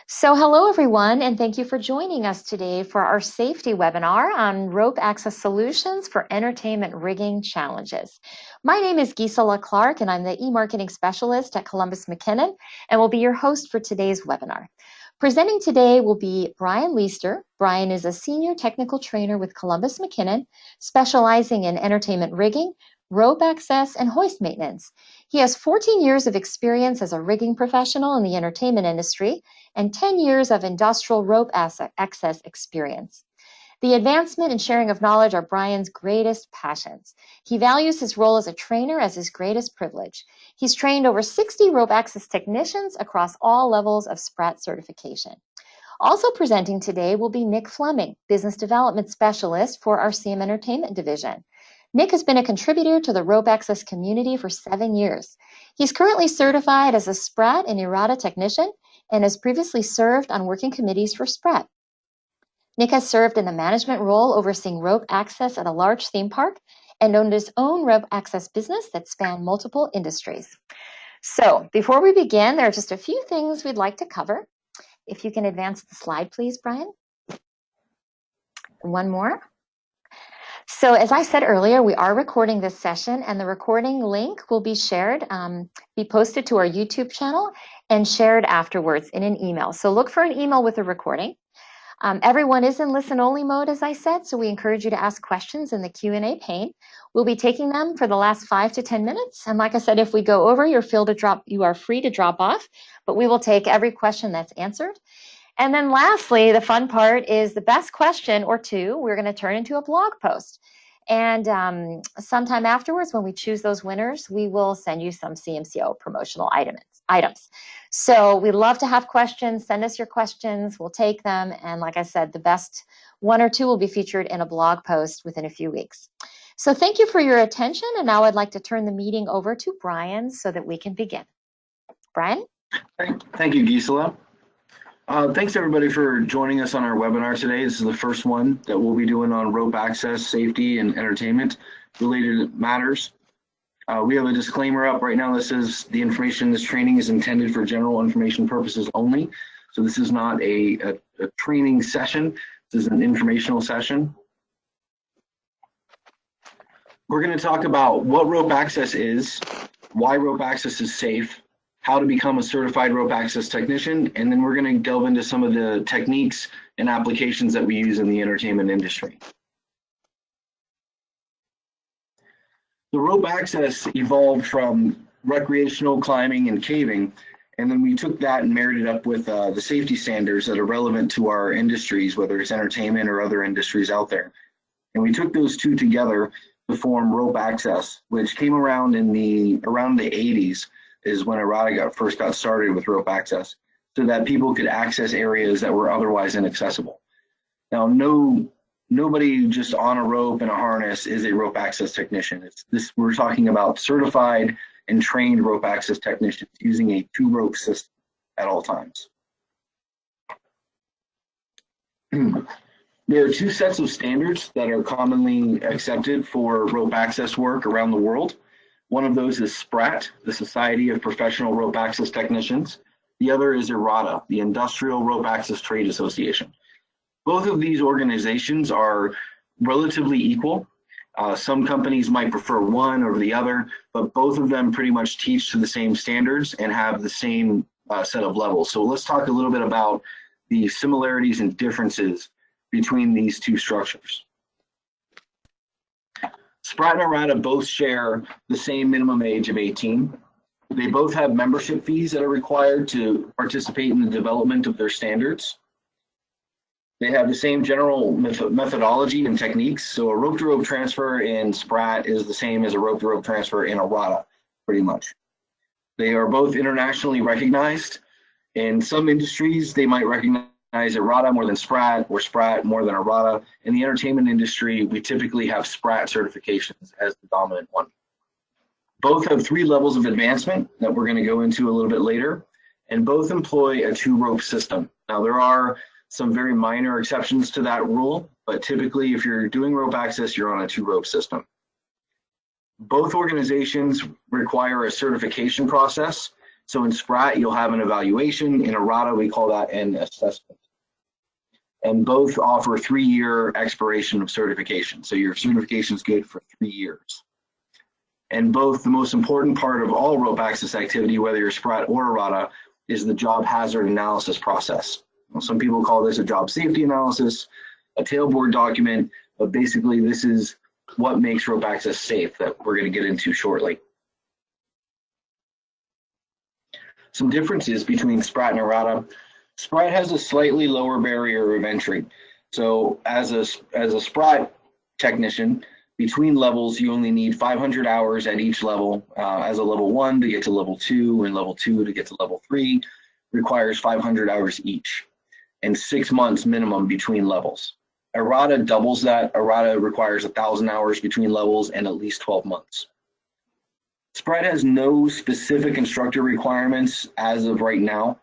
So hello everyone, and thank you for joining us today for our safety webinar on rope access solutions for entertainment rigging challenges. My name is Gisela Clark, and I'm the e-marketing specialist at Columbus McKinnon, and will be your host for today's webinar. Presenting today will be Brian Leister. Brian is a senior technical trainer with Columbus McKinnon, specializing in entertainment rigging, rope access, and hoist maintenance. He has 14 years of experience as a rigging professional in the entertainment industry and 10 years of industrial rope access experience. The advancement and sharing of knowledge are Brian's greatest passions. He values his role as a trainer as his greatest privilege. He's trained over 60 rope access technicians across all levels of Sprat certification. Also presenting today will be Nick Fleming, Business Development Specialist for our CM Entertainment Division. Nick has been a contributor to the rope access community for 7 years. He's currently certified as a Sprat and RATA technician and has previously served on working committees for Sprat. Nick has served in the management role overseeing rope access at a large theme park and owned his own rope access business that spanned multiple industries. So before we begin, there are just a few things we'd like to cover. If you can advance the slide, please, Brian. One more. So as I said earlier, we are recording this session, and the recording link will be shared, be posted to our YouTube channel and shared afterwards in an email. So look for an email with a recording. Everyone is in listen-only mode, as I said, so we encourage you to ask questions in the Q&A pane. We'll be taking them for the last 5 to 10 minutes. And like I said, if we go over, you are free to drop off, but we will take every question that's answered. And then lastly, the fun part is the best question or two, we're going to turn into a blog post. And sometime afterwards, when we choose those winners, we will send you some CMCO promotional items. So we'd love to have questions. Send us your questions. We'll take them. And like I said, the best one or two will be featured in a blog post within a few weeks. So thank you for your attention. And now I'd like to turn the meeting over to Brian so that we can begin. Brian? Thank you, Gisela. Thanks everybody for joining us on our webinar today. This is the first one that we'll be doing on rope access, safety, and entertainment related matters. We have a disclaimer up right now that says the information in this training is intended for general information purposes only. So this is not a training session. This is an informational session. We're going to talk about what rope access is, why rope access is safe, how to become a certified rope access technician, and then we're going to delve into some of the techniques and applications that we use in the entertainment industry. The rope access evolved from recreational climbing and caving, and then we took that and married it up with the safety standards that are relevant to our industries, whether it's entertainment or other industries out there. And we took those two together to form rope access, which came around in around the 80s. Is when RATA first got started with rope access, so that people could access areas that were otherwise inaccessible. Now, nobody just on a rope and a harness is a rope access technician. We're talking about certified and trained rope access technicians using a two-rope system at all times. There are two sets of standards that are commonly accepted for rope access work around the world. One of those is Sprat, the Society of Professional Rope Access Technicians. The other is RATA, the Industrial Rope Access Trade Association. Both of these organizations are relatively equal. Some companies might prefer one over the other, but both of them pretty much teach to the same standards and have the same set of levels. So let's talk a little bit about the similarities and differences between these two structures. Sprat and RATA both share the same minimum age of 18. They both have membership fees that are required to participate in the development of their standards. They have the same general methodology and techniques. So a rope-to-rope transfer in Sprat is the same as a rope-to-rope transfer in a RATA, pretty much. They are both internationally recognized. In some industries, they might recognize a RATA more than Sprat, or Sprat more than a RATA. In the entertainment industry, we typically have Sprat certifications as the dominant one. Both have 3 levels of advancement that we're going to go into a little bit later, and both employ a two-rope system. Now, there are some very minor exceptions to that rule, but typically if you're doing rope access, you're on a two-rope system. Both organizations require a certification process So in Sprat, you'll have an evaluation. In RATA, we call that an assessment. And both offer 3-year expiration of certification. So your certification is good for 3 years. And both, the most important part of all rope access activity, whether you're Sprat or RATA, is the job hazard analysis process. Well, some people call this a job safety analysis, a tailboard document, but basically this is what makes rope access safe that we're going to get into shortly. Some differences between Sprat and RATA. Sprat has a slightly lower barrier of entry. So as a Sprat technician, between levels, you only need 500 hours at each level. As a level 1 to get to level 2, and level 2 to get to level 3 requires 500 hours each, and 6 months minimum between levels. A RATA doubles that. A RATA requires 1,000 hours between levels and at least 12 months. Sprat has no specific instructor requirements as of right now.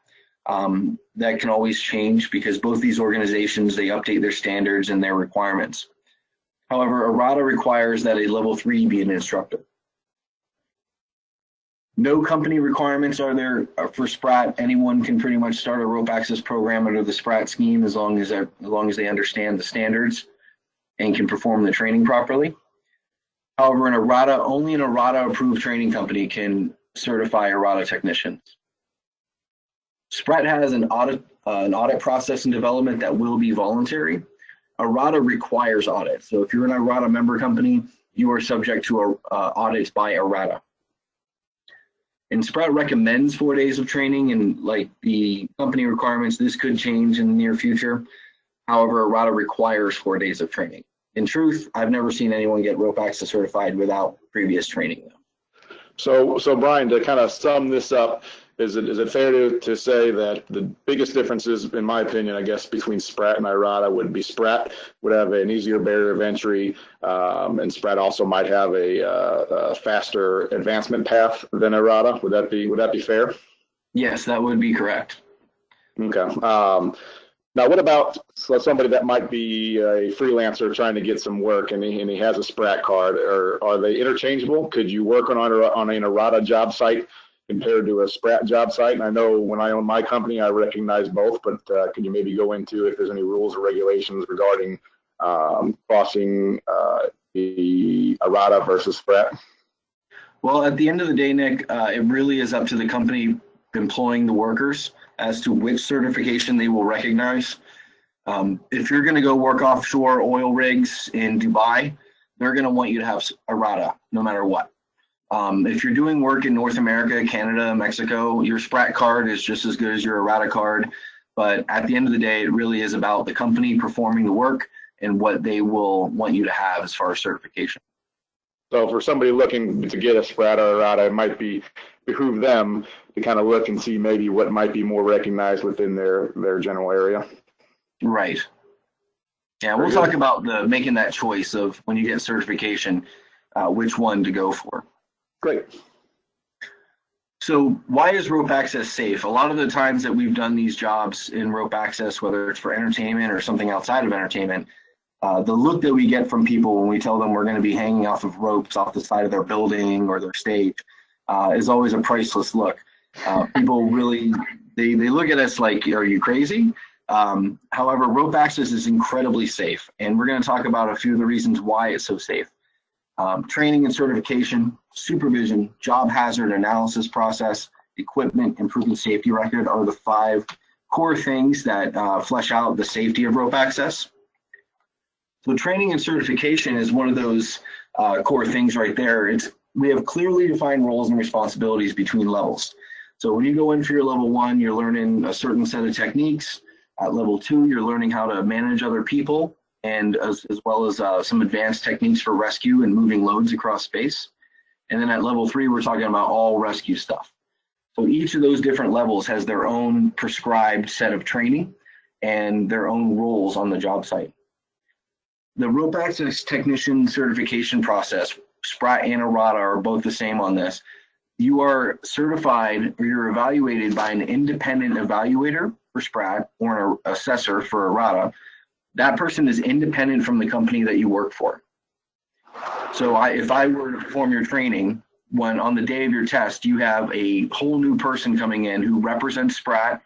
That can always change because both these organizations, they update their standards and their requirements. However, a RATA requires that a level 3 be an instructor. No company requirements are there for Sprat. Anyone can pretty much start a rope access program under the Sprat scheme as long as they understand the standards and can perform the training properly. However, in a RATA, only an RATA approved training company can certify a RATA technician. Sprat has an audit process and development that will be voluntary. A RATA requires audit. So if you're in a RATA member company, you are subject to audits by a RATA. And Sprat recommends 4 days of training, and like the company requirements, this could change in the near future. However, a RATA requires 4 days of training. In truth, I've never seen anyone get rope access certified without previous training. So Brian, to kind of sum this up, is it fair to say that the biggest differences, in my opinion, I guess, between Sprat and RATA would be Sprat would have an easier barrier of entry, and Sprat also might have a faster advancement path than RATA. Would that be fair? Yes, that would be correct. Okay. Now, what about somebody that might be a freelancer trying to get some work and he has a Sprat card? Or are they interchangeable? Could you work on a RATA job site compared to a Sprat job site? And I know when I own my company, I recognize both, but can you maybe go into if there's any rules or regulations regarding crossing a RATA versus Sprat? Well, at the end of the day, Nick, it really is up to the company employing the workers as to which certification they will recognize. If you're going to go work offshore oil rigs in Dubai, they're going to want you to have a RATA no matter what. If you're doing work in North America, Canada, Mexico, your Sprat card is just as good as your RATA card. But at the end of the day, it really is about the company performing the work and what they will want you to have as far as certification. So for somebody looking to get a Sprat or a RATA, it might behoove them to kind of look and see maybe what might be more recognized within their general area. Right. Yeah, we'll talk about making that choice of when you get certification, which one to go for. Great. So why is rope access safe? A lot of the times that we've done these jobs in rope access, whether it's for entertainment or something outside of entertainment, the look that we get from people when we tell them we're going to be hanging off of ropes off the side of their building or their stage is always a priceless look. People really, they look at us like, are you crazy? However, rope access is incredibly safe, and we're going to talk about a few of the reasons why it's so safe. Training and certification, supervision, job hazard analysis process, equipment, and proven safety record are the 5 core things that flesh out the safety of rope access. So training and certification is one of those core things right there. We have clearly defined roles and responsibilities between levels. So when you go in for your level 1, you're learning a certain set of techniques. At level 2, you're learning how to manage other people, and as well as some advanced techniques for rescue and moving loads across space. And then at level 3, we're talking about all rescue stuff. So each of those different levels has their own prescribed set of training and their own roles on the job site. The rope access technician certification process, Sprat and RATA are both the same on this. You are certified or you're evaluated by an independent evaluator for Sprat or an assessor for a RATA. That person is independent from the company that you work for. So if I were to perform your training, when on the day of your test, you have a whole new person coming in who represents Sprat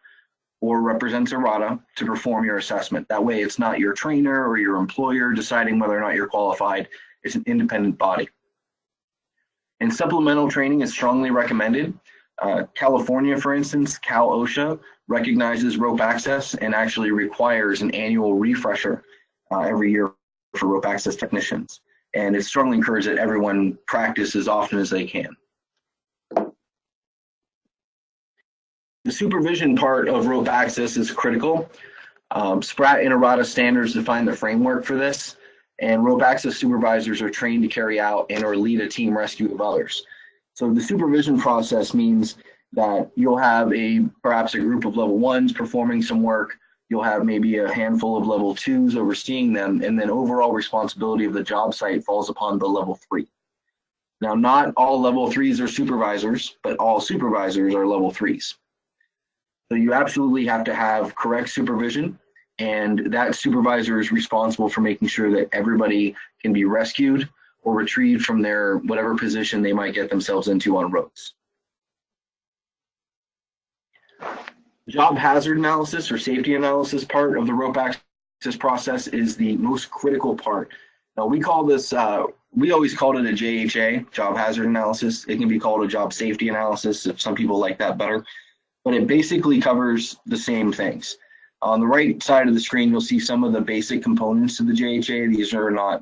or represents a RATA to perform your assessment. That way it's not your trainer or your employer deciding whether or not you're qualified. It's an independent body. And supplemental training is strongly recommended. California, for instance, Cal OSHA recognizes rope access and actually requires an annual refresher every year for rope access technicians. And it's strongly encouraged that everyone practice as often as they can. The supervision part of rope access is critical. Sprat and RATA standards define the framework for this, and rope access supervisors are trained to carry out and or lead a team rescue of others. So the supervision process means that you'll have perhaps a group of level 1s performing some work, you'll have maybe a handful of level 2s overseeing them, and then overall responsibility of the job site falls upon the level 3. Now, not all level 3s are supervisors, but all supervisors are level 3s. So you absolutely have to have correct supervision, and that supervisor is responsible for making sure that everybody can be rescued or retrieved from their whatever position they might get themselves into on ropes. Job hazard analysis or safety analysis part of the rope access process is the most critical part. Now we call this, we always called it a JHA, job hazard analysis. It can be called a job safety analysis if some people like that better. But it basically covers the same things. On the right side of the screen, you'll see some of the basic components to the JHA.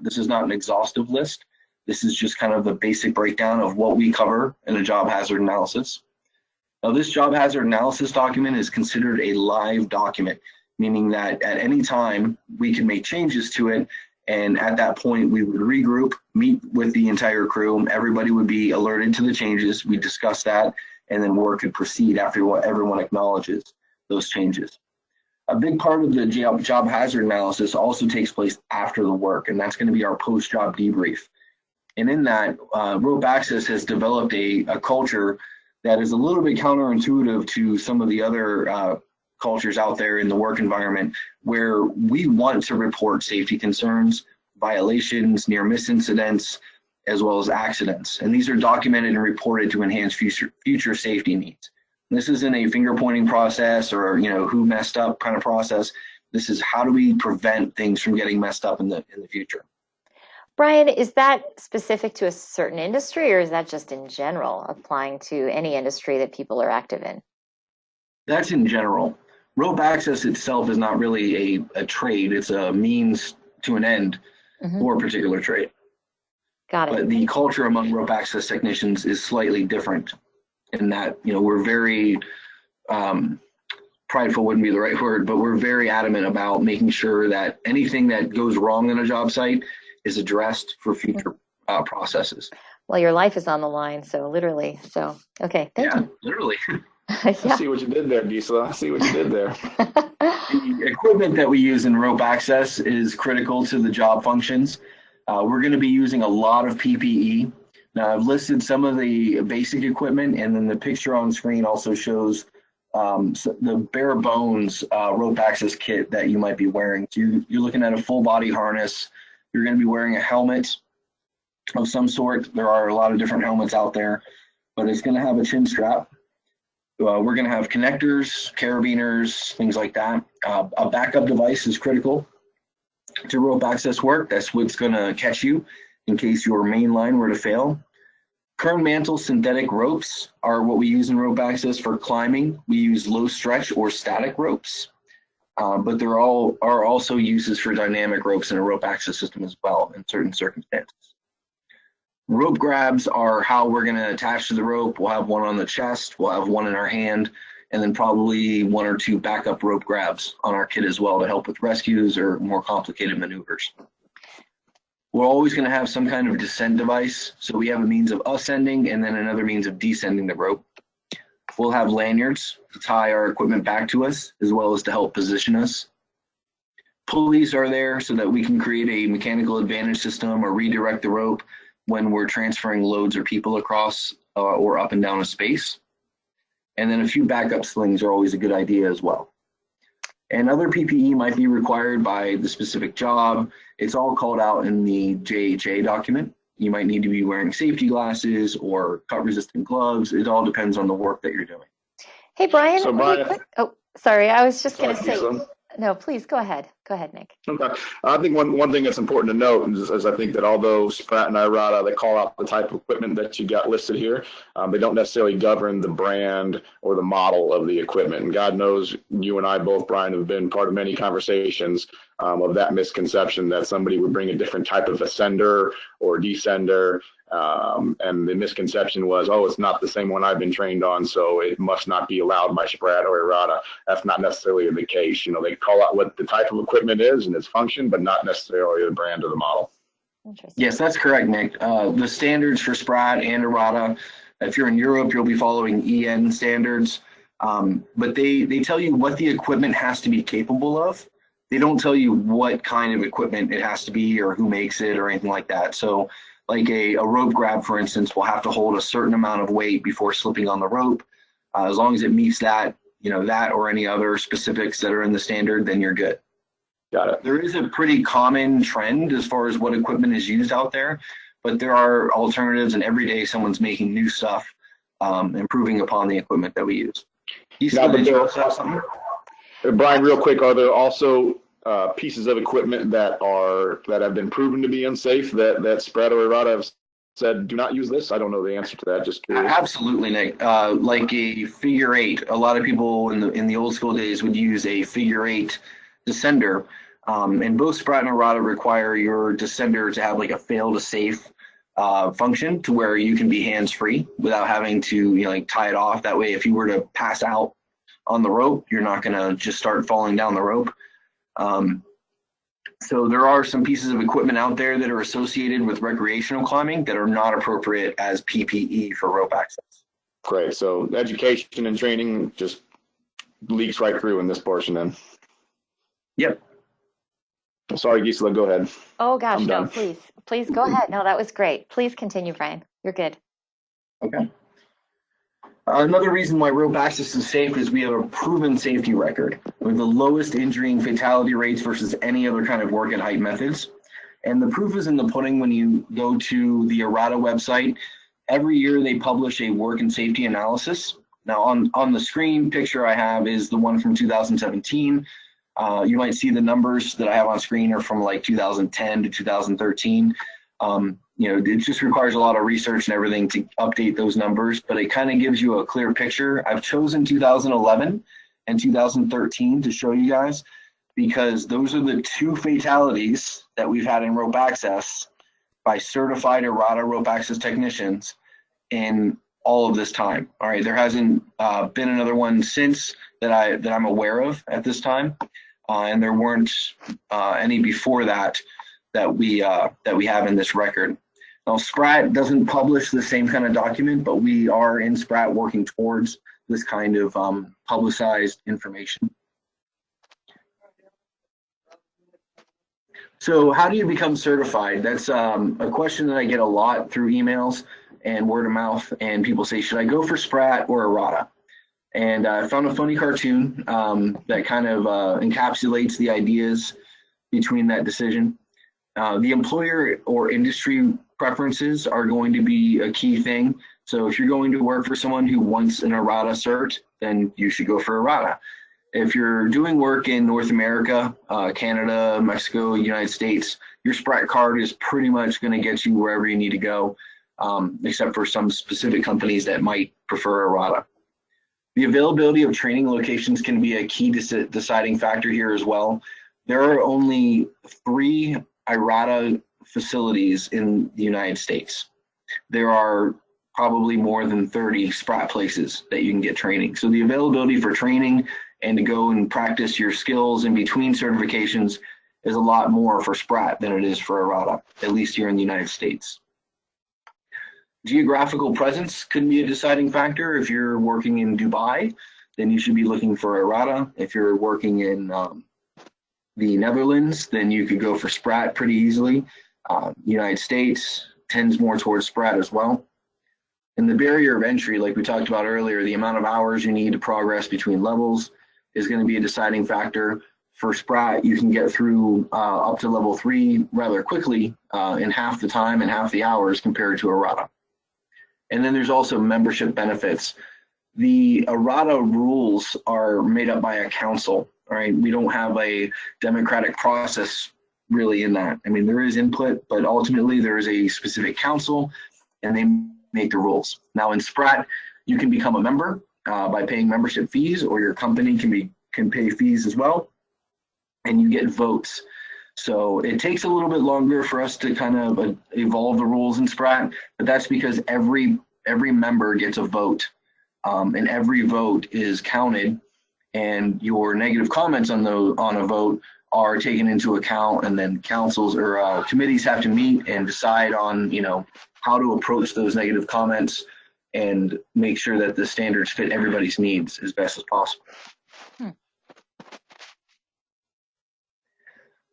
This is not an exhaustive list. This is just kind of the basic breakdown of what we cover in a job hazard analysis. Now, this job hazard analysis document is considered a live document, meaning that at any time we can make changes to it. And at that point, we would regroup, meet with the entire crew. Everybody would be alerted to the changes. We discuss that, and then work could proceed after everyone acknowledges those changes. A big part of the job hazard analysis also takes place after the work, and that's going to be our post-job debrief. And in that, rope access has developed a culture that is a little bit counterintuitive to some of the other cultures out there in the work environment, where we want to report safety concerns, violations, near-miss incidents, as well as accidents. And these are documented and reported to enhance future safety needs. This isn't a finger pointing process or who messed up kind of process. This is how do we prevent things from getting messed up in the future. Brian, is that specific to a certain industry, or is that just in general applying to any industry that people are active in? That's in general. Rope access itself is not really a trade. It's a means to an end for a particular trade. Got it. But the culture among rope access technicians is slightly different in that, we're very, prideful wouldn't be the right word, but we're very adamant about making sure that anything that goes wrong in a job site is addressed for future processes. Well, your life is on the line, so literally. So, okay, thank you. Yeah, literally. I see what you did there, Gisela. I see what you did there. The equipment that we use in rope access is critical to the job functions. We're going to be using a lot of PPE. Now, I've listed some of the basic equipment, and then the picture on screen also shows the bare bones rope access kit that you might be wearing. So you're looking at a full body harness. You're going to be wearing a helmet of some sort. There are a lot of different helmets out there, but it's going to have a chin strap. We're going to have connectors, carabiners, things like that. A backup device is critical to rope access work. That's what's going to catch you in case your main line were to fail. Kern mantle synthetic ropes are what we use in rope access for climbing. We use low stretch or static ropes, but there are also uses for dynamic ropes in a rope access system as well in certain circumstances. Rope grabs are how we're going to attach to the rope. We'll have one on the chest, we'll have one in our hand, and then probably one or two backup rope grabs on our kit as well to help with rescues or more complicated maneuvers. We're always going to have some kind of descent device. So we have a means of ascending and then another means of descending the rope. We'll have lanyards to tie our equipment back to us, as well as to help position us. Pulleys are there so that we can create a mechanical advantage system or redirect the rope when we're transferring loads or people across or up and down a space. And then a few backup slings are always a good idea as well. And other PPE might be required by the specific job. It's all called out in the JHA document. You might need to be wearing safety glasses or cut-resistant gloves. It all depends on the work that you're doing. Hey, Brian, So, really Brian, quick. Oh, sorry. I was just sorry, going to say, Gisela. no, please go ahead. Go ahead, Nick. Okay. I think one thing that's important to note is I think that although Sprat and RATA, they call out the type of equipment that you got listed here, they don't necessarily govern the brand or the model of the equipment. And God knows you and I both, Brian, have been part of many conversations of that misconception that somebody would bring a different type of ascender or descender. And the misconception was, oh, it's not the same one I've been trained on, so it must not be allowed by Sprat or RATA. That's not necessarily the case. You know, they call out what the type of equipment is and its function, but not necessarily the brand or the model. Interesting. Yes, that's correct, Nick. The standards for Sprat and RATA, if you're in Europe, you'll be following EN standards, but they tell you what the equipment has to be capable of. They don't tell you what kind of equipment it has to be or who makes it or anything like that. So like a rope grab, for instance, will have to hold a certain amount of weight before slipping on the rope. As long as it meets that, that or any other specifics that are in the standard, then you're good. Got it. There is a pretty common trend as far as what equipment is used out there, but there are alternatives, and every day someone's making new stuff, improving upon the equipment that we use. Did you also have something? Brian, real quick, are there also pieces of equipment that have been proven to be unsafe that Sprat or RATA have said do not use this? I don't know the answer to that. Just curious. Absolutely, Nick. Like a figure eight. A lot of people in the old school days would use a figure eight descender, and both Sprat and RATA require your descender to have like a fail to safe function to where you can be hands free without having to like tie it off. That way, if you were to pass out on the rope, you're not going to just start falling down the rope. So there are some pieces of equipment out there that are associated with recreational climbing that are not appropriate as PPE for rope access. Great. So education and training just leaks right through in this portion then. Yep. Sorry, Gisela, go ahead. Oh gosh, no, please go ahead. No, that was great. Please continue, Brian. You're good. Okay. Another reason why rope access is safe is we have a proven safety record. We have the lowest injury and fatality rates versus any other kind of work at height methods. And the proof is in the pudding when you go to the RATA website. Every year they publish a work and safety analysis. Now on the screen picture I have is the one from 2017. You might see the numbers that I have on screen are from like 2010 to 2013. It just requires a lot of research and everything to update those numbers, but it kind of gives you a clear picture. I've chosen 2011 and 2013 to show you guys because those are the two fatalities that we've had in rope access by certified RATA rope access technicians in all of this time. All right, there hasn't been another one since that I'm aware of at this time, and there weren't any before that we have in this record. Now, Sprat doesn't publish the same kind of document, but we are in Sprat working towards this kind of publicized information. So how do you become certified? That's a question that I get a lot through emails and word of mouth, and people say, should I go for Sprat or RATA? And I found a funny cartoon that kind of encapsulates the ideas between that decision. The employer or industry preferences are going to be a key thing. So if you're going to work for someone who wants an RATA cert, then you should go for RATA. If you're doing work in North America, Canada, Mexico, United States, your Sprat card is pretty much going to get you wherever you need to go, except for some specific companies that might prefer RATA. The availability of training locations can be a key deciding factor here as well. There are only 3 RATA facilities in the United States. There are probably more than 30 Sprat places that you can get training. So the availability for training and to go and practice your skills in between certifications is a lot more for Sprat than it is for RATA, at least here in the United States. Geographical presence could be a deciding factor. If you're working in Dubai, then you should be looking for RATA. If you're working in the Netherlands, then you could go for Sprat pretty easily. United States tends more towards Sprat as well. And the barrier of entry, like we talked about earlier, the amount of hours you need to progress between levels is going to be a deciding factor. For Sprat, you can get through up to level 3 rather quickly in half the time and half the hours compared to a RATA. And then there's also membership benefits. The RATA rules are made up by a council, right? We don't have a democratic process really in that. I mean, there is input, but ultimately there is a specific council and they make the rules. Now in Sprat, you can become a member by paying membership fees, or your company can pay fees as well, and you get votes. So it takes a little bit longer for us to kind of evolve the rules in Sprat, but that's because every member gets a vote, and every vote is counted, and your negative comments on a vote are taken into account, and then councils or committees have to meet and decide on, you know, how to approach those negative comments and make sure that the standards fit everybody's needs as best as possible.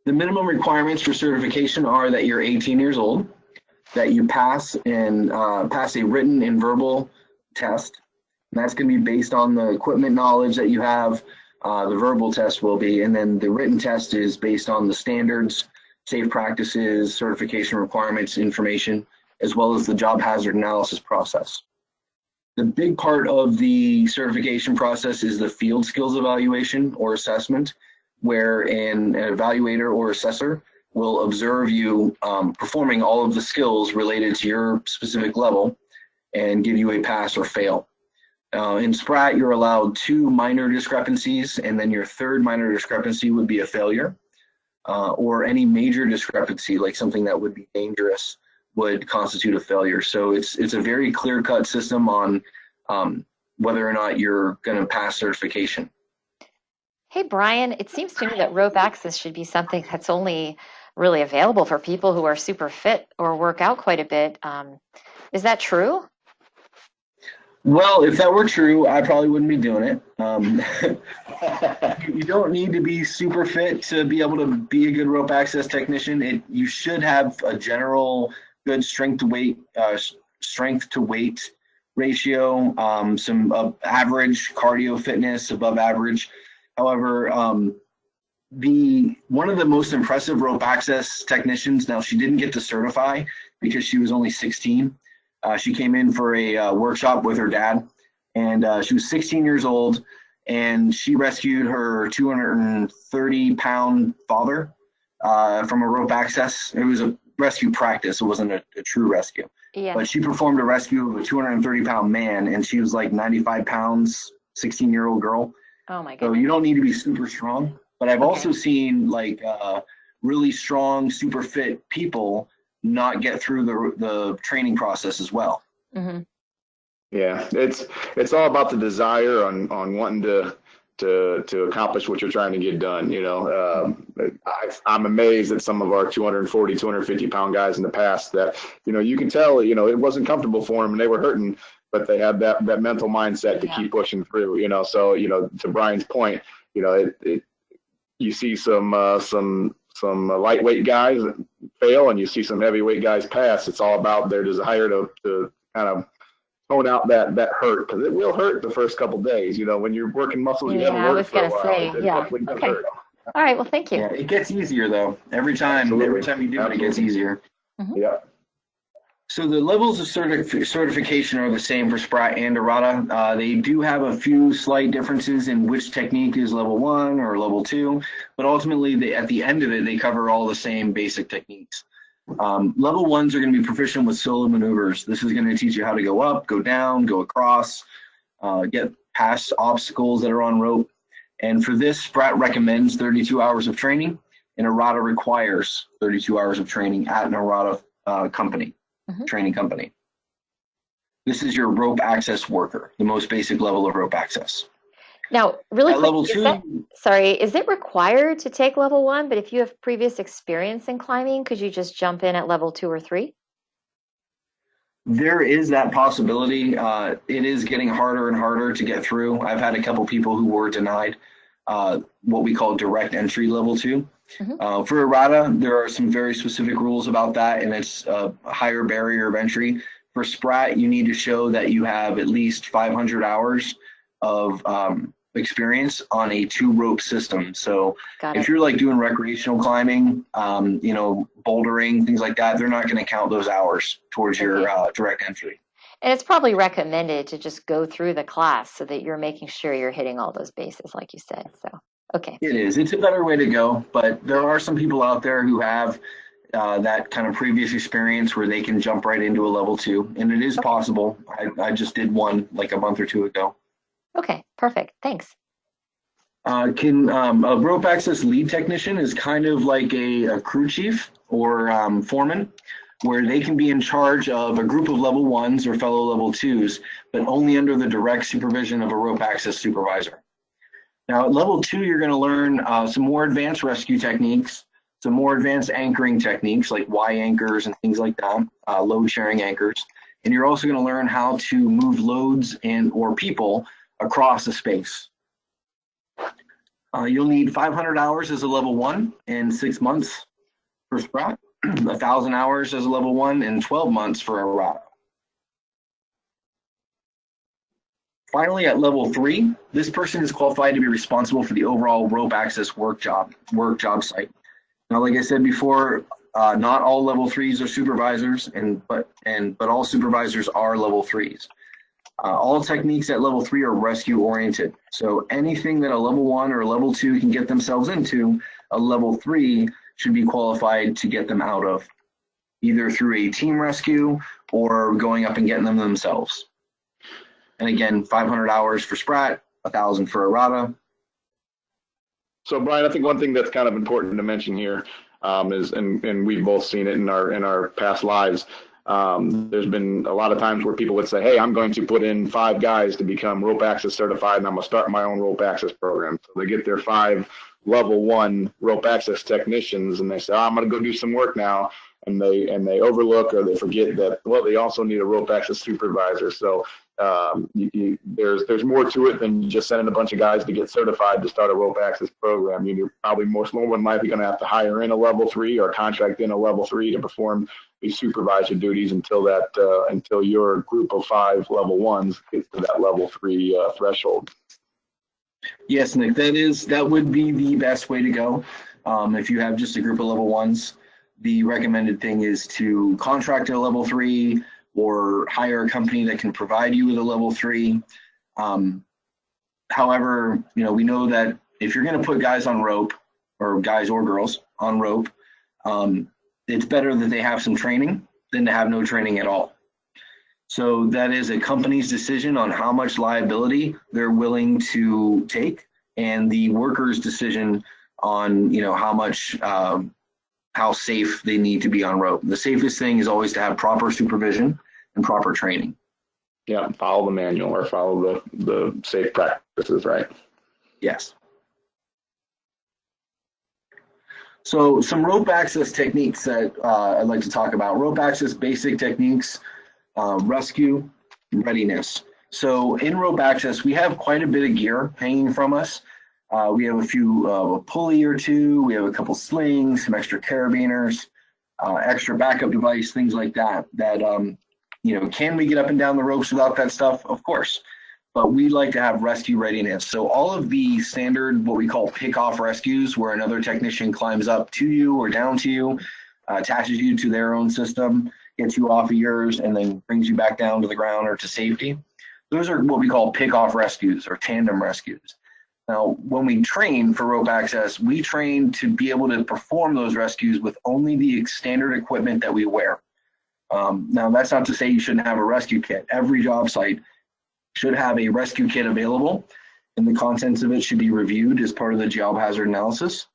The minimum requirements for certification are that you're 18 years old, that you pass a written and verbal test. And that's going to be based on the equipment knowledge that you have. The verbal test will be, and then the written test is based on the standards, safe practices, certification requirements, information, as well as the job hazard analysis process. The big part of the certification process is the field skills evaluation or assessment, where an evaluator or assessor will observe you performing all of the skills related to your specific level and give you a pass or fail. In Sprat, you're allowed 2 minor discrepancies, and then your third minor discrepancy would be a failure, or any major discrepancy, like something that would be dangerous, would constitute a failure. So it's a very clear-cut system on whether or not you're going to pass certification. Hey, Brian, it seems to me that rope access should be something that's only really available for people who are super fit or work out quite a bit. Is that true? Well, if that were true, I probably wouldn't be doing it. You don't need to be super fit to be able to be a good rope access technician. You should have a general good strength to weight ratio, some average cardio fitness, above average. However, one of the most impressive rope access technicians, now she didn't get to certify because she was only 16. She came in for a workshop with her dad, and she was 16 years old, and she rescued her 230-pound father from a rope access. It was a rescue practice. It wasn't a true rescue. Yeah. But she performed a rescue of a 230-pound man, and she was like 95 pounds, 16-year-old girl. Oh my goodness. So you don't need to be super strong, but I've also seen like really strong, super fit people not get through the training process as well. Mm-hmm. Yeah, it's all about the desire on wanting to accomplish what you're trying to get done. You know, I'm amazed at some of our 240, 250 pound guys in the past that, you know, you can tell, you know, it wasn't comfortable for them and they were hurting, but they had that mental mindset to keep pushing through, you know. So, you know, to Brian's point, you know, you see some lightweight guys fail and you see some heavyweight guys pass. It's all about their desire to kind of tone out that hurt, because it will hurt the first couple days. You know, when you're working muscles, you haven't worked for a while. Okay. All right. Well, thank you. Yeah, it gets easier though. Every time you do it, it gets easier. Mm-hmm. Yeah. So the levels of certification are the same for Sprat and RATA. They do have a few slight differences in which technique is level 1 or level 2, but ultimately at the end of it, they cover all the same basic techniques. Level 1s are going to be proficient with solo maneuvers. This is going to teach you how to go up, go down, go across, get past obstacles that are on rope. And for this, Sprat recommends 32 hours of training, and RATA requires 32 hours of training at an RATA company. Mm-hmm. Training company. This is your rope access worker, the most basic level of rope access. Now, really quick, level 2, is it required to take level 1? But if you have previous experience in climbing, could you just jump in at level 2 or 3? There is that possibility. It is getting harder and harder to get through. I've had a couple people who were denied what we call direct entry level 2. Mm-hmm. For RATA, there are some very specific rules about that, and it's a higher barrier of entry. For Sprat, you need to show that you have at least 500 hours of experience on a 2-rope system. So Got if it. you're like doing recreational climbing, bouldering, things like that, they're not going to count those hours towards your direct entry. And it's probably recommended to just go through the class so that you're making sure you're hitting all those bases, like you said. So, okay. It is. It's a better way to go, but there are some people out there who have that kind of previous experience where they can jump right into a level 2, and it is possible. I just did one like a month or 2 ago. Okay, perfect. Thanks. A rope access lead technician is kind of like a crew chief or foreman, where they can be in charge of a group of level 1s or fellow level 2s, but only under the direct supervision of a rope access supervisor. Now at level 2, you're going to learn some more advanced rescue techniques, some more advanced anchoring techniques like Y anchors and things like that, load sharing anchors. And you're also going to learn how to move loads or people across a space. You'll need 500 hours as a level 1 and 6 months for Sprat, 1,000 hours as a level 1 and 12 months for a RATA. Finally, at level 3, this person is qualified to be responsible for the overall rope access work job site. Now, like I said before, not all level 3s are supervisors, but all supervisors are level 3s. All techniques at level 3 are rescue oriented. So anything that a level 1 or a level 2 can get themselves into, a level 3 should be qualified to get them out of, either through a team rescue or going up and getting them themselves. And again, 500 hours for Sprat, 1,000 for a RATA. So Brian, I think one thing that's kind of important to mention here is, and we've both seen it in our past lives, there's been a lot of times where people would say, hey, I'm going to put in 5 guys to become rope access certified, and I'm going to start my own rope access program. So they get their 5 level 1 rope access technicians, and they say, oh, I'm going to go do some work now. And they overlook or they forget that, well, they also need a rope access supervisor. So there's more to it than just sending a bunch of guys to get certified to start a rope access program. You're probably more than likely going to have to hire in a level 3 or contract in a level 3 to perform these supervisor duties until your group of 5 level 1s gets to that level 3 threshold. Yes, Nick, that would be the best way to go. If you have just a group of level 1s, the recommended thing is to contract a level 3 or hire a company that can provide you with a level 3. However, we know that if you're going to put guys on rope, or guys or girls on rope, it's better that they have some training than to have no training at all. So that is a company's decision on how much liability they're willing to take, and the worker's decision on how safe they need to be on rope. The safest thing is always to have proper supervision and proper training. Yeah, follow the manual or follow the safe practices, right? Yes. So some rope access techniques that I'd like to talk about. Rope access basic techniques, rescue, readiness. So in rope access, we have quite a bit of gear hanging from us. We have a pulley or 2, we have a couple slings, some extra carabiners, extra backup device, things like that. Can we get up and down the ropes without that stuff? Of course. But we like to have rescue readiness. So all of the standard, what we call pick-off rescues, where another technician climbs up to you or down to you, attaches you to their own system, gets you off of yours, and then brings you back down to the ground or to safety. Those are what we call pick-off rescues or tandem rescues. Now, when we train for rope access, we train to be able to perform those rescues with only the standard equipment that we wear. Now, that's not to say you shouldn't have a rescue kit. Every job site should have a rescue kit available, and the contents of it should be reviewed as part of the job hazard analysis.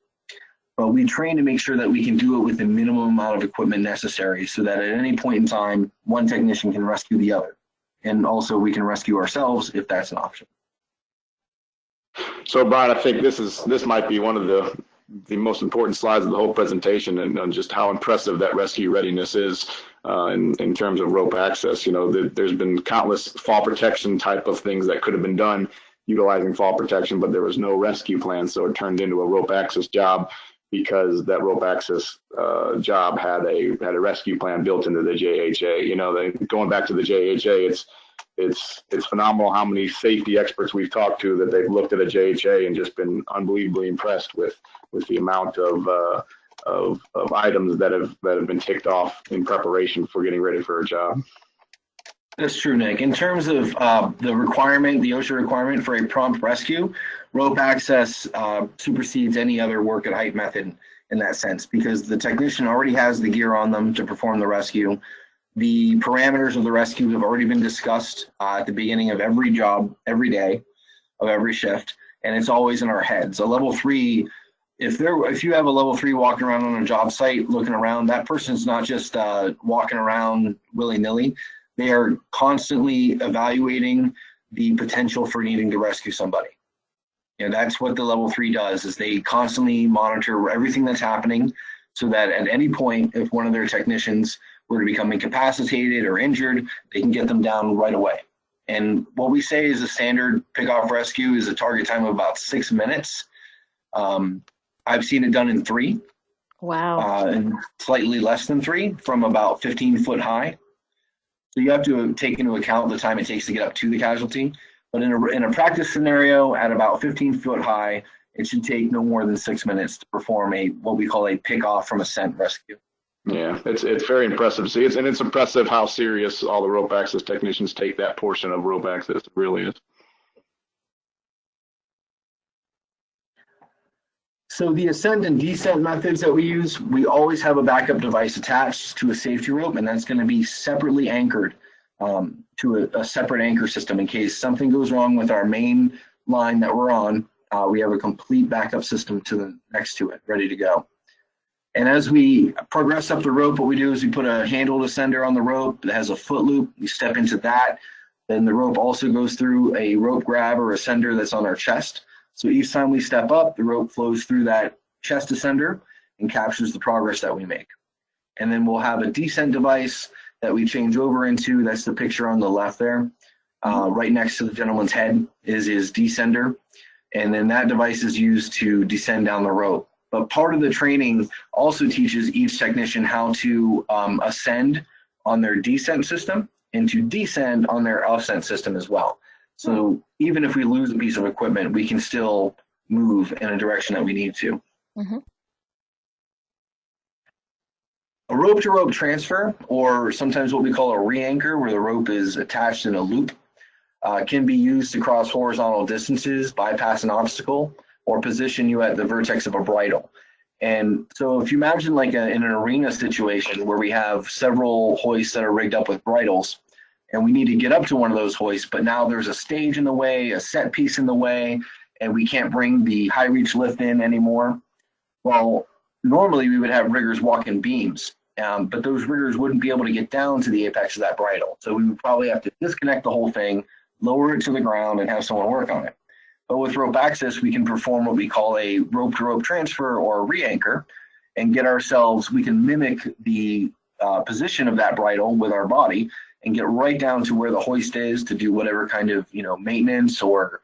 But we train to make sure that we can do it with the minimum amount of equipment necessary so that at any point in time, one technician can rescue the other. And also we can rescue ourselves if that's an option. So Brian, I think this might be one of the most important slides of the whole presentation, and just how impressive that rescue readiness is in terms of rope access. There's been countless fall protection type of things that could have been done utilizing fall protection, but there was no rescue plan, so it turned into a rope access job because that rope access job had a rescue plan built into the JHA. Going back to the JHA, it's phenomenal how many safety experts we've talked to that they've looked at a JHA and just been unbelievably impressed with the amount of items that have been ticked off in preparation for getting ready for a job. That's true, Nick. In terms of the requirement, the OSHA requirement for a prompt rescue, rope access supersedes any other work at height method in that sense, because the technician already has the gear on them to perform the rescue. The parameters of the rescue have already been discussed at the beginning of every job, every day of every shift, and it's always in our heads. A level 3, if you have a level 3 walking around on a job site looking around, that person's not just walking around willy-nilly. They are constantly evaluating the potential for needing to rescue somebody. And that's what the level 3 does, is they constantly monitor everything that's happening so that at any point, if one of their technicians were to become incapacitated or injured, they can get them down right away. And what we say is a standard pick-off rescue is a target time of about 6 minutes. I've seen it done in 3. Wow. And slightly less than 3 from about 15 foot high. So you have to take into account the time it takes to get up to the casualty. But in a practice scenario at about 15 foot high, it should take no more than 6 minutes to perform what we call a pick-off from ascent rescue. Yeah, it's very impressive to see. It's impressive how serious all the rope access technicians take that portion of rope access. It really is. So the ascent and descent methods that we use, we always have a backup device attached to a safety rope, and that's going to be separately anchored to a separate anchor system in case something goes wrong with our main line that we're on. We have a complete backup system next to it, ready to go. And as we progress up the rope, what we do is we put a handle ascender on the rope that has a foot loop. We step into that. Then the rope also goes through a rope grab or ascender that's on our chest. So each time we step up, the rope flows through that chest ascender and captures the progress that we make. And then we'll have a descent device that we change over into. That's the picture on the left there. Right next to the gentleman's head is his descender. And then that device is used to descend down the rope. But part of the training also teaches each technician how to ascend on their descent system and to descend on their ascent system as well. So even if we lose a piece of equipment, we can still move in a direction that we need to. Mm-hmm. A rope-to-rope transfer, or sometimes what we call a re-anchor, where the rope is attached in a loop, can be used to cross horizontal distances, bypass an obstacle, or position you at the vertex of a bridle. And so if you imagine like in an arena situation where we have several hoists that are rigged up with bridles, and we need to get up to one of those hoists, but now there's a stage in the way, a set piece in the way, and we can't bring the high reach lift in anymore. Well, normally we would have riggers walking beams, but those riggers wouldn't be able to get down to the apex of that bridle. So we would probably have to disconnect the whole thing, lower it to the ground, and have someone work on it. But with rope access, we can perform what we call a rope-to-rope transfer or re-anchor and get ourselves, we can mimic the position of that bridle with our body and get right down to where the hoist is to do whatever kind of maintenance or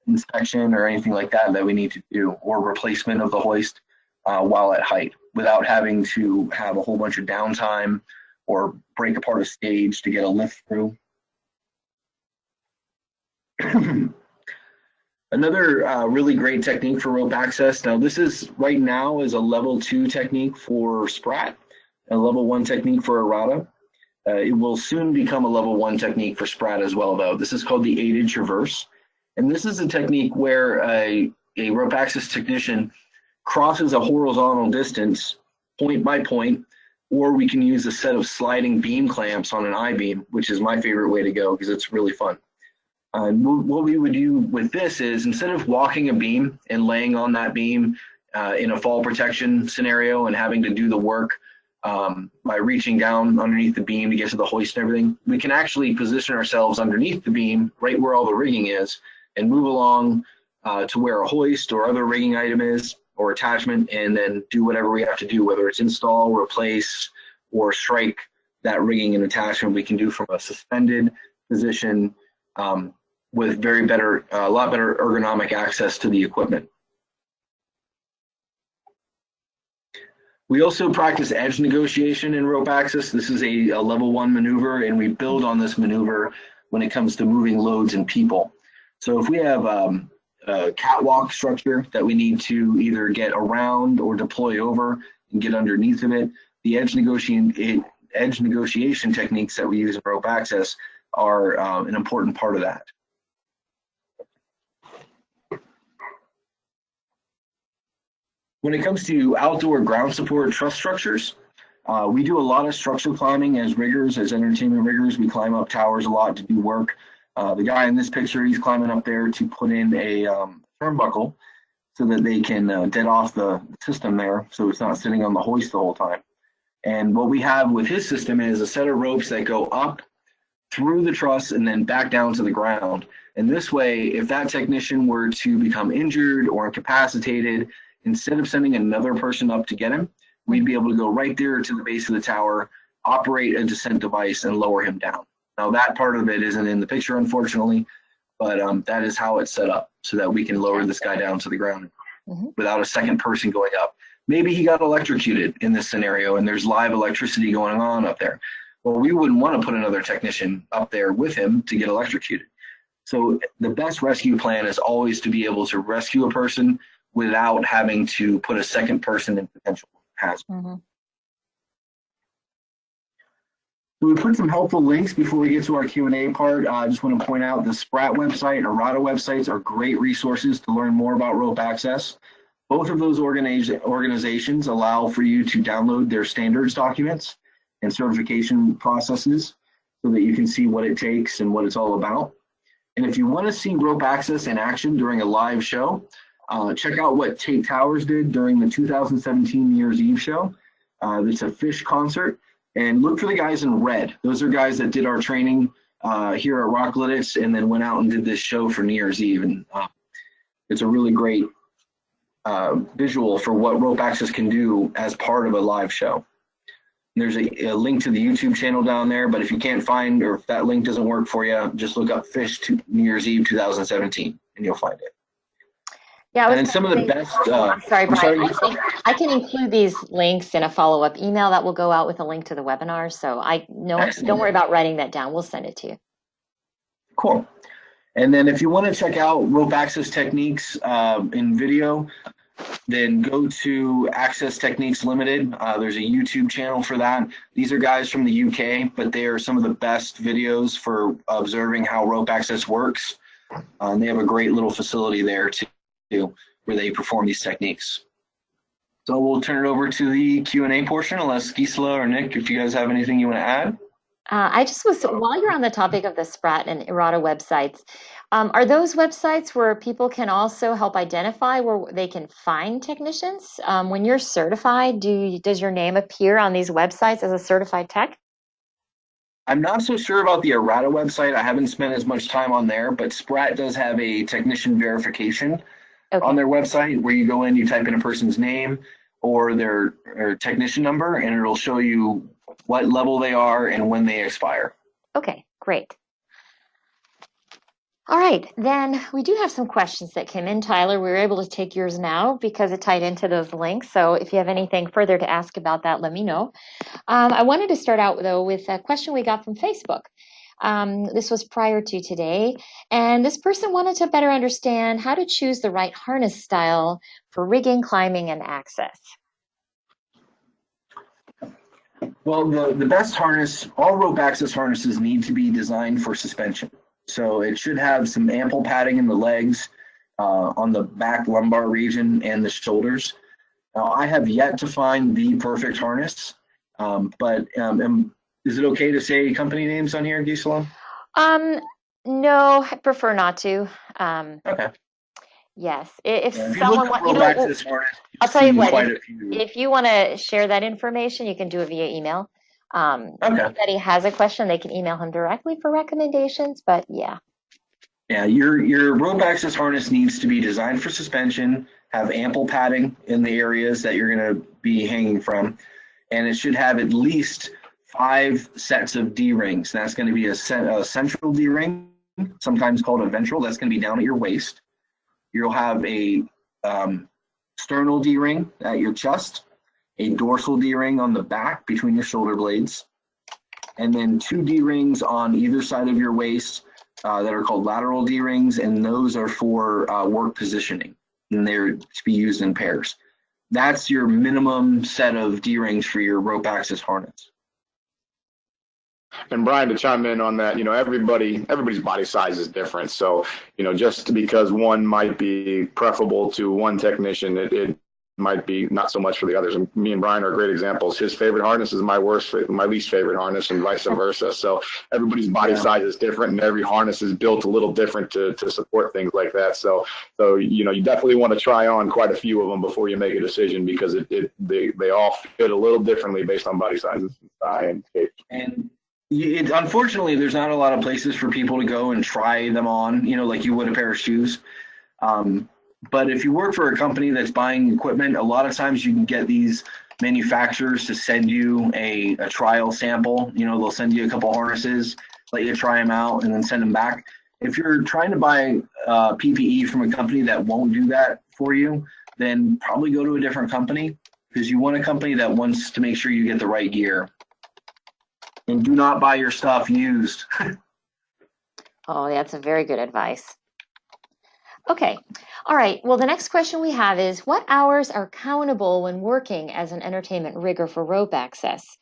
inspection or anything like that we need to do, or replacement of the hoist while at height, without having to have a whole bunch of downtime or break apart a stage to get a lift through. Another really great technique for rope access. Now this is right now is a level 2 technique for Sprat, a level 1 technique for a RATA. It will soon become a level 1 technique for Sprat as well, though. This is called the aided traverse. And this is a technique where a rope access technician crosses a horizontal distance point by point, or we can use a set of sliding beam clamps on an I-beam, which is my favorite way to go because it's really fun. What we would do with this is, instead of walking a beam and laying on that beam in a fall protection scenario and having to do the work by reaching down underneath the beam to get to the hoist and everything, we can actually position ourselves underneath the beam, right where all the rigging is, and move along to where a hoist or other rigging item is, or attachment, and then do whatever we have to do, whether it's install, replace, or strike that rigging and attachment. We can do from a suspended position with a lot better ergonomic access to the equipment. We also practice edge negotiation in rope access. This is a level 1 maneuver, and we build on this maneuver when it comes to moving loads and people. So if we have a catwalk structure that we need to either get around or deploy over and get underneath of it, the edge negotiation techniques that we use in rope access are an important part of that. When it comes to outdoor ground support truss structures, we do a lot of structural climbing as riggers, as entertainment riggers. We climb up towers a lot to do work. The guy in this picture, he's climbing up there to put in a turnbuckle so that they can dead off the system there, so it's not sitting on the hoist the whole time. And what we have with his system is a set of ropes that go up through the truss and then back down to the ground. And this way, if that technician were to become injured or incapacitated, instead of sending another person up to get him, we'd be able to go right there to the base of the tower, operate a descent device, and lower him down. Now, that part of it isn't in the picture, unfortunately, but that is how it's set up so that we can lower this guy down to the ground without a second person going up. Maybe he got electrocuted in this scenario and there's live electricity going on up there. Well, we wouldn't want to put another technician up there with him to get electrocuted. So the best rescue plan is always to be able to rescue a person without having to put a second person in potential hazard. So we put some helpful links before we get to our Q&A part. I just want to point out the Sprat website or RATA websites are great resources to learn more about rope access. Both of those organizations allow for you to download their standards documents and certification processes so that you can see what it takes and what it's all about. And if you want to see rope access in action during a live show, check out what Tate Towers did during the 2017 New Year's Eve show. It's a fish concert, and look for the guys in red. Those are guys that did our training here at Rockledge and then went out and did this show for New Year's Eve. And it's a really great visual for what rope access can do as part of a live show. And there's a link to the YouTube channel down there, but if you can't find, or if that link doesn't work for you, just look up Fish to New Year's Eve 2017 and you'll find it. Yeah, and some of the best. I'm sorry, Brian. I can include these links in a follow-up email that will go out with a link to the webinar. So don't worry about writing that down. We'll send it to you. Cool. And then if you want to check out rope access techniques in video, then go to Access Techniques Limited. There's a YouTube channel for that. These are guys from the UK, but they are some of the best videos for observing how rope access works. And they have a great little facility there too, where they perform these techniques. So we'll turn it over to the Q&A portion, unless Gisela or Nick, if you guys have anything you want to add. I just was, while you're on the topic of the Sprat and RATA websites, are those websites where people can also help identify where they can find technicians? When you're certified, does your name appear on these websites as a certified tech? I'm not so sure about the RATA website. I haven't spent as much time on there, but Sprat does have a technician verification on their website where you go in, you type in a person's name or their technician number, and it'll show you what level they are and when they expire. Okay, great. All right, then we do have some questions that came in, Tyler. We were able to take yours now because it tied into those links. So if you have anything further to ask about that, let me know. I wanted to start out, though, with a question we got from Facebook. This was prior to today, and this person wanted to better understand how to choose the right harness style for rigging, climbing, and access. Well, the best harness, all rope access harnesses need to be designed for suspension. So it should have some ample padding in the legs, on the back lumbar region and the shoulders. Now, I have yet to find the perfect harness, but is it okay to say company names on here, Gisela? No, I prefer not to. Okay. Yes, if you someone wants, I'll tell you what. If you want to share that information, you can do it via email. If anybody has a question, they can email him directly for recommendations. But yeah. Yeah, your rope access harness needs to be designed for suspension, have ample padding in the areas that you're going to be hanging from, and it should have at least 5 sets of D-rings. That's going to be a central D-ring, sometimes called a ventral. That's going to be down at your waist. You'll have a sternal D-ring at your chest, a dorsal D-ring on the back between your shoulder blades, and then 2 D-rings on either side of your waist that are called lateral D-rings, and those are for work positioning, and they're to be used in pairs. That's your minimum set of D-rings for your rope access harness. And Brian, to chime in on that, everybody's body size is different. So, just because one might be preferable to one technician, it might be not so much for the others. And me and Brian are great examples. His favorite harness is my least favorite harness, and vice versa. So everybody's body size is different, and every harness is built a little different to support things like that. So you definitely want to try on quite a few of them before you make a decision, because they all fit a little differently based on body sizes and shape. And unfortunately, there's not a lot of places for people to go and try them on, like you would a pair of shoes. But if you work for a company that's buying equipment, a lot of times you can get these manufacturers to send you a trial sample. They'll send you a couple harnesses, let you try them out, and then send them back. If you're trying to buy PPE from a company that won't do that for you, then probably go to a different company, because you want a company that wants to make sure you get the right gear. And do not buy your stuff used. Oh, that's a very good advice. Okay. All right. Well, the next question we have is, what hours are countable when working as an entertainment rigger for rope access?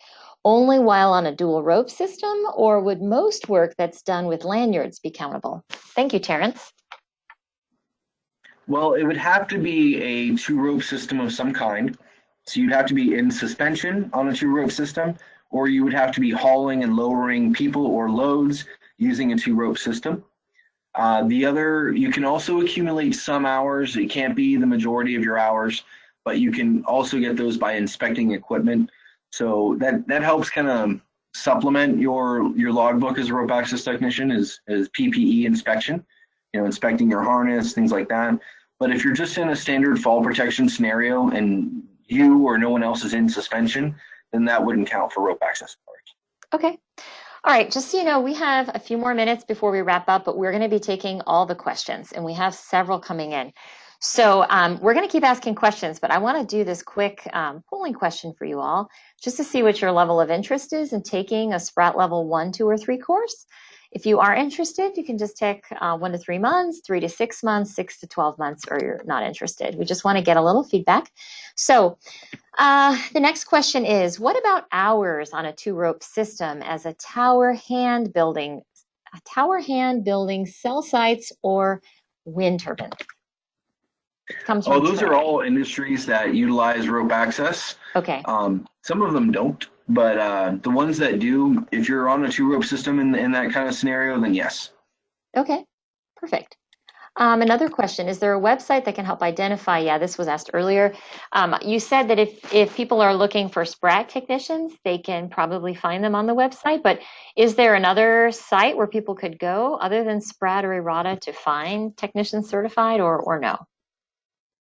Only while on a dual rope system, or would most work that's done with lanyards be countable? Thank you, Terrence. Well, it would have to be a 2-rope system of some kind. So you'd have to be in suspension on a 2-rope system, or you would have to be hauling and lowering people or loads using a 2-rope system. You can also accumulate some hours. It can't be the majority of your hours, but you can also get those by inspecting equipment. So that helps kind of supplement your logbook as a rope access technician is PPE inspection, inspecting your harness, things like that. But if you're just in a standard fall protection scenario and you or no one else is in suspension, then that wouldn't count for rope access hours. Okay. All right, just so you know, we have a few more minutes before we wrap up, but we're going to be taking all the questions, and we have several coming in. So we're going to keep asking questions, but I want to do this quick polling question for you all, just to see what your level of interest is in taking a Sprat level 1, 2, or 3 course. If you are interested, you can just take 1 to 3 months, 3 to 6 months, 6 to 12 months, or you're not interested. We just want to get a little feedback. So the next question is, what about hours on a 2-rope system as a tower hand building cell sites or wind turbine? Those are all industries that utilize rope access. Okay. Some of them don't, but the ones that do, if you're on a 2-rope system in that kind of scenario, then yes. Okay, perfect. Another question, is there a website that can help identify, this was asked earlier. You said that if people are looking for Sprat technicians, they can probably find them on the website, but is there another site where people could go other than Sprat or RATA to find technicians certified, or no?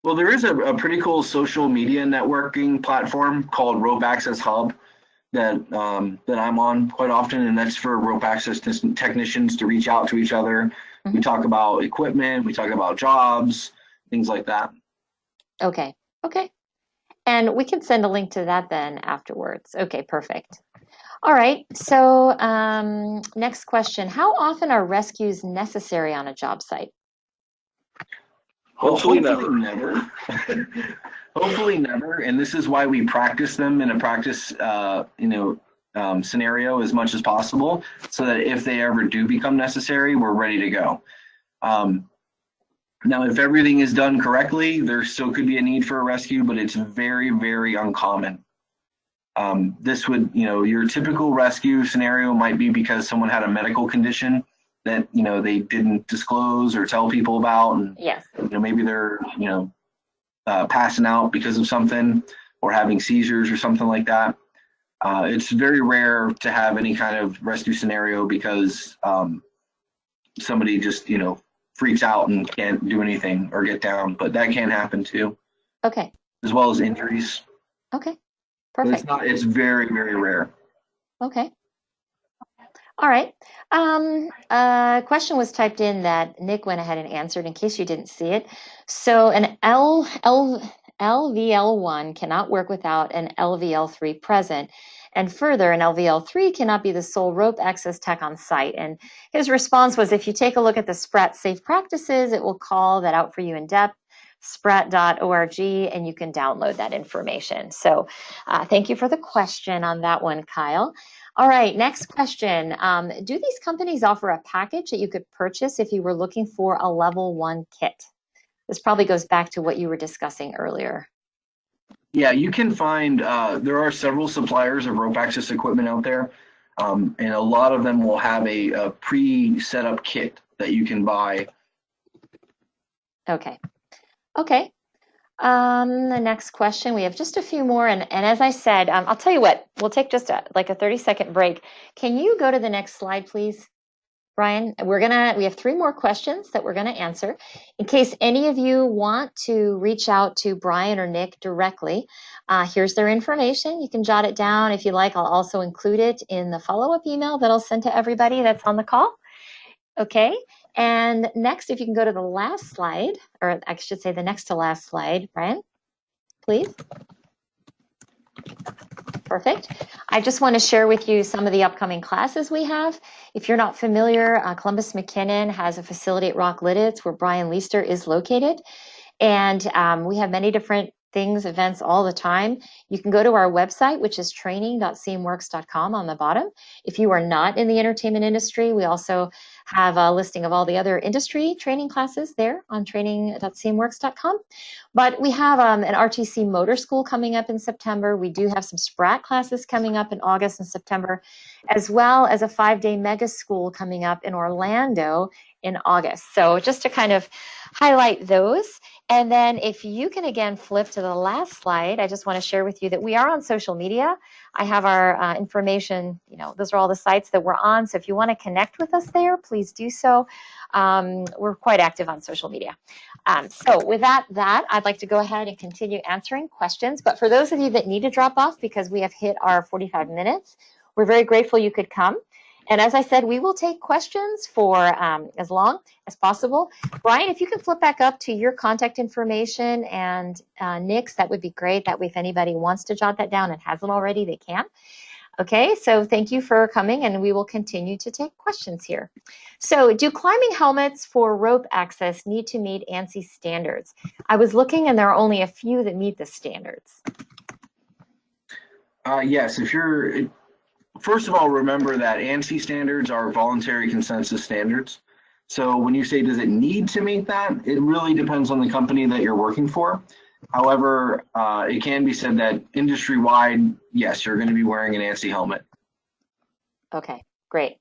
Well, there is a pretty cool social media networking platform called Rope Access Hub that I'm on quite often, and that's for rope access technicians to reach out to each other. We talk about equipment, we talk about jobs, things like that. Okay. And we can send a link to that then afterwards. Okay, perfect. All right, so next question. How often are rescues necessary on a job site? Hopefully never. Hopefully never, and this is why we practice them in a practice scenario as much as possible, so that if they ever do become necessary, we're ready to go. Now, if everything is done correctly, there still could be a need for a rescue, but it's very, very uncommon. This would, your typical rescue scenario might be because someone had a medical condition that, they didn't disclose or tell people about. And, yes. Maybe they're, passing out because of something or having seizures or something like that. It's very rare to have any kind of rescue scenario because somebody just, freaks out and can't do anything or get down, but that can happen too. Okay. As well as injuries. Okay, perfect. But it's very, very rare. Okay. All right. A question was typed in that Nick went ahead and answered in case you didn't see it. So an LVL1 cannot work without an LVL3 present. And further, an LVL3 cannot be the sole rope access tech on site. And his response was, if you take a look at the Sprat safe practices, it will call that out for you in depth, sprat.org, and you can download that information. So thank you for the question on that one, Kyle. All right, next question. Do these companies offer a package that you could purchase if you were looking for a level 1 kit? This probably goes back to what you were discussing earlier. Yeah, you can find, there are several suppliers of rope access equipment out there, and a lot of them will have a pre-set up kit that you can buy. Okay. Okay. The next question, we have just a few more. And as I said, I'll tell you what, we'll take just like a 30-second break. Can you go to the next slide, please? Brian, we have 3 more questions that we're going to answer. In case any of you want to reach out to Brian or Nick directly, here's their information. You can jot it down if you like. I'll also include it in the follow-up email that I'll send to everybody that's on the call. Okay. And next, if you can go to the last slide, or I should say the next to last slide, Brian, please. Perfect. I just want to share with you some of the upcoming classes we have. If you're not familiar, Columbus McKinnon has a facility at Rock Lidditz where Brian Leister is located. And we have many different things, events all the time. You can go to our website, which is training.cmworks.com on the bottom. If you are not in the entertainment industry, we also have a listing of all the other industry training classes there on training.cmworks.com. But we have an RTC motor school coming up in September. We do have some Sprat classes coming up in August and September, as well as a 5-day mega school coming up in Orlando in August. So just to kind of highlight those. And then if you can again flip to the last slide, I just want to share with you that we are on social media. I have our information, those are all the sites that we're on. So if you want to connect with us there, please do so. We're quite active on social media. So with that, I'd like to go ahead and continue answering questions. But for those of you that need to drop off because we have hit our 45 minutes, we're very grateful you could come. And as I said, we will take questions for as long as possible. Brian, if you can flip back up to your contact information and Nick's, that would be great. That way, if anybody wants to jot that down and hasn't already, they can. Okay, so thank you for coming, and we will continue to take questions here. So do climbing helmets for rope access need to meet ANSI standards? I was looking, and there are only a few that meet the standards. Yes, first of all, remember that ANSI standards are voluntary consensus standards. So when you say, does it need to meet that? It really depends on the company that you're working for. However, it can be said that industry-wide, yes, you're going to be wearing an ANSI helmet. Okay, great.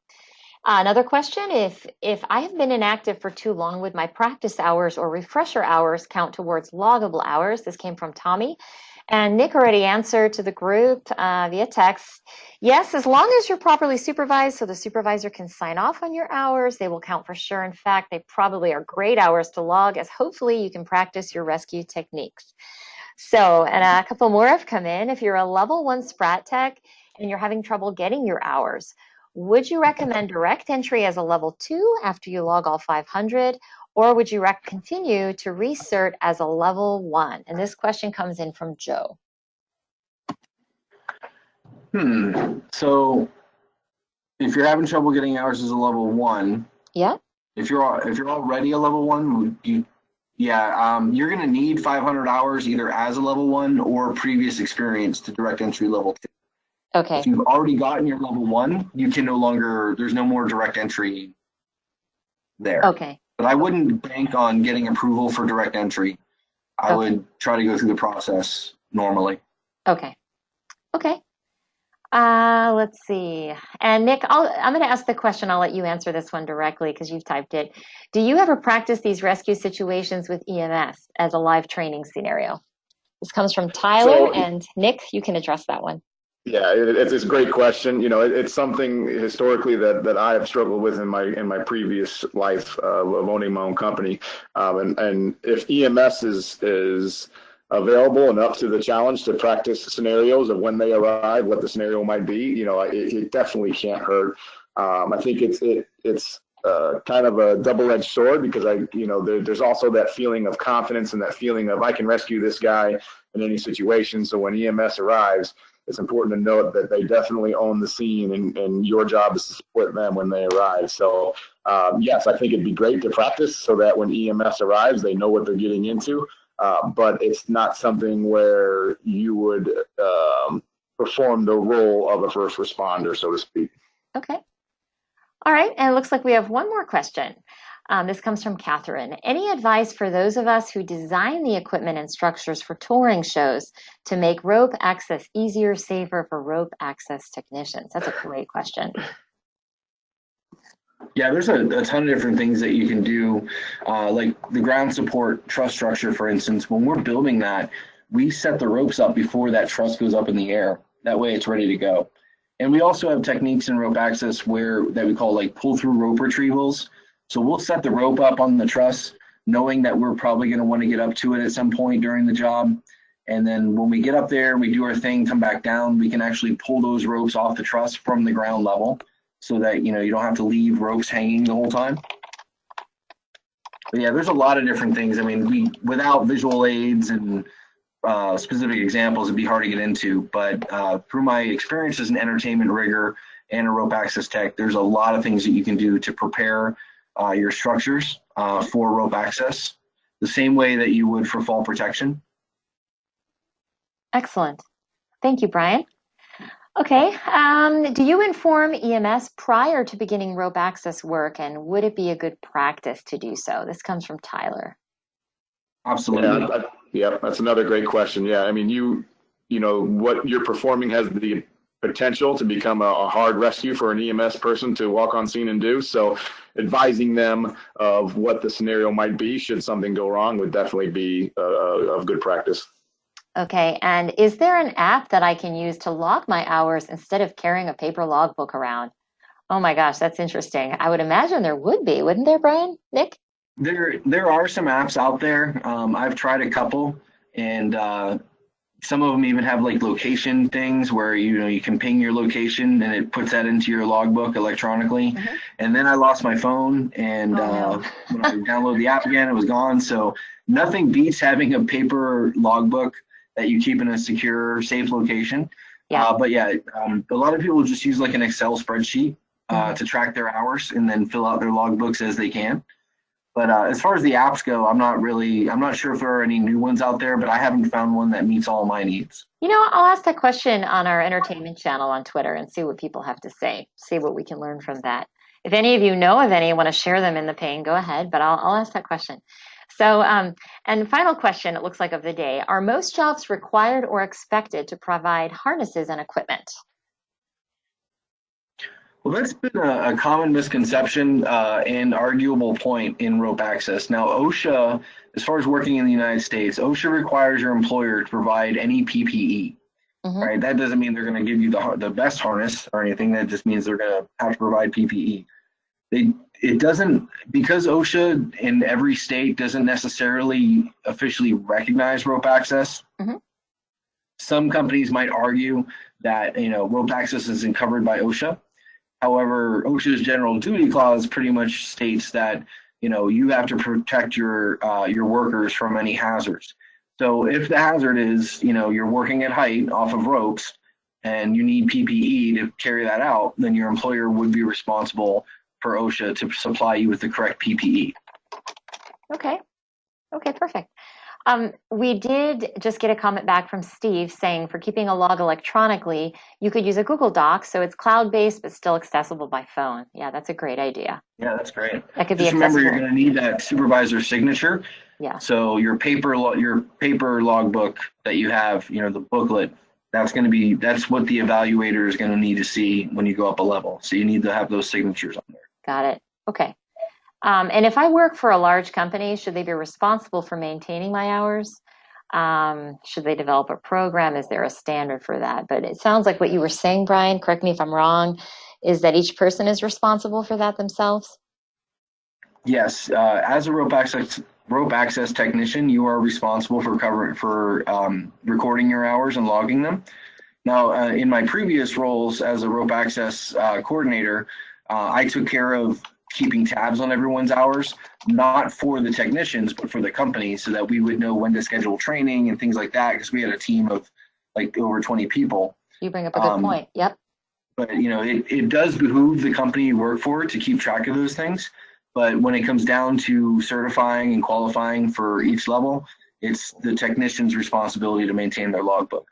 Another question, if I have been inactive for too long, would my practice hours or refresher hours count towards loggable hours? This came from Tommy. And Nick already answered to the group via text. Yes, as long as you're properly supervised, so the supervisor can sign off on your hours, they will count for sure. In fact, they probably are great hours to log, as hopefully you can practice your rescue techniques. So, and a couple more have come in. If you're a level 1 Sprat tech and you're having trouble getting your hours, would you recommend direct entry as a level 2 after you log all 500? Or would you continue to recert as a level 1? And this question comes in from Joe. So if you're having trouble getting hours as a level 1, yeah. If you're already a level 1, you're going to need 500 hours either as a level 1 or previous experience to direct entry level 2. Okay. If you've already gotten your level 1, you can there's no more direct entry there. Okay. But I wouldn't bank on getting approval for direct entry. I would try to go through the process normally. Okay. Okay. Let's see. And Nick, I'm going to ask the question. I'll let you answer this one directly because you've typed it. Do you ever practice these rescue situations with EMS as a live training scenario? This comes from Tyler, and Nick, you can address that one. Yeah, it's a great question. It's something historically that I have struggled with in my previous life of owning my own company. And if EMS is available and up to the challenge to practice scenarios of when they arrive, what the scenario might be, it definitely can't hurt. I think it's kind of a double-edged sword because there's also that feeling of confidence and that feeling of I can rescue this guy in any situation. So when EMS arrives, it's important to note that they definitely own the scene, and your job is to support them when they arrive. So yes, I think it'd be great to practice so that when EMS arrives, they know what they're getting into. But it's not something where you would perform the role of a first responder, so to speak. Okay. All right. And it looks like we have one more question. This comes from Catherine. Any advice for those of us who design the equipment and structures for touring shows to make rope access easier, safer for rope access technicians? That's a great question. Yeah, there's a ton of different things that you can do, like the ground support truss structure, for instance. When we're building that, we set the ropes up before that truss goes up in the air. That way it's ready to go. And we also have techniques in rope access that we call like pull-through rope retrievals. So we'll set the rope up on the truss, knowing that we're probably going to want to get up to it at some point during the job. And then when we get up there, we do our thing, come back down, we can actually pull those ropes off the truss from the ground level so that, you know, you don't have to leave ropes hanging the whole time. But yeah, there's a lot of different things. I mean, without visual aids and specific examples, it'd be hard to get into, but through my experience as an entertainment rigger and a rope access tech, there's a lot of things that you can do to prepare your structures for rope access, the same way that you would for fall protection. Excellent. Thank you, Brian. Okay. Do you inform EMS prior to beginning rope access work, and would it be a good practice to do so? This comes from Tyler. Absolutely. Yeah, that's another great question. Yeah, I mean, you know, what you're performing has the potential to become a hard rescue for an EMS person to walk on scene and do. So advising them of what the scenario might be should something go wrong would definitely be of good practice. Okay, and is there an app that I can use to log my hours instead of carrying a paper logbook around? Oh my gosh, that's interesting. I would imagine there would be, wouldn't there, Brian? Nick? There are some apps out there. I've tried a couple, and some of them even have like location things where you can ping your location and it puts that into your logbook electronically. Mm-hmm. And then I lost my phone, and when I downloaded the app again, it was gone. So nothing beats having a paper logbook that you keep in a secure, safe location. Yeah. But yeah, a lot of people just use like an Excel spreadsheet to track their hours and then fill out their logbooks as they can. But as far as the apps go, I'm not sure if there are any new ones out there, but I haven't found one that meets all my needs. You know, I'll ask that question on our entertainment channel on Twitter and see what people have to say, see what we can learn from that. If any of you know of any, want to share them in the pane, go ahead, but I'll ask that question. So, and final question, it looks like, of the day, are most jobs required or expected to provide harnesses and equipment? Well, that's been a common misconception and arguable point in rope access. Now, OSHA, as far as working in the United States, OSHA requires your employer to provide any PPE. Mm-hmm. Right? That doesn't mean they're going to give you the best harness or anything. That just means they're going to have to provide PPE. It doesn't, because OSHA in every state doesn't necessarily officially recognize rope access. Mm-hmm. Some companies might argue that rope access isn't covered by OSHA. However, OSHA's general duty clause pretty much states that you have to protect your workers from any hazards. So if the hazard is you're working at height off of ropes and you need PPE to carry that out, then your employer would be responsible for OSHA to supply you with the correct PPE. Okay, perfect. We did just get a comment back from Steve saying for keeping a log electronically, you could use a Google Doc, so it's cloud-based but still accessible by phone. Yeah, that's a great idea. Yeah, that's great. That could just be remember, you're going to need that supervisor signature. Yeah. So your paper logbook that you have, the booklet, that's what the evaluator is going to need to see when you go up a level. So you need to have those signatures on there. Got it. Okay. And if I work for a large company, should they be responsible for maintaining my hours? Should they develop a program? Is there a standard for that? But it sounds like what you were saying, Brian, correct me if I'm wrong, is that each person is responsible for that themselves? Yes. As a rope access technician, you are responsible for recording your hours and logging them. Now, in my previous roles as a rope access coordinator, I took care of keeping tabs on everyone's hours, not for the technicians, but for the company, so that we would know when to schedule training and things like that, because we had a team of like over 20 people. You bring up a good point. Yep. But it does behoove the company you work for to keep track of those things. But when it comes down to certifying and qualifying for each level, it's the technician's responsibility to maintain their logbook.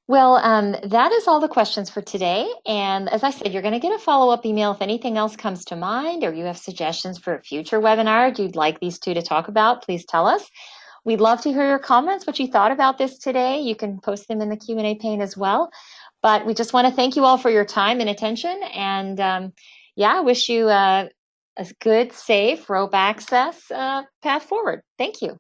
Well, that is all the questions for today. And as I said, you're going to get a follow-up email if anything else comes to mind or you have suggestions for a future webinar you'd like these two to talk about, please tell us. We'd love to hear your comments, what you thought about this today. You can post them in the Q&A pane as well. But we just want to thank you all for your time and attention. And yeah, wish you a good, safe rope access path forward. Thank you.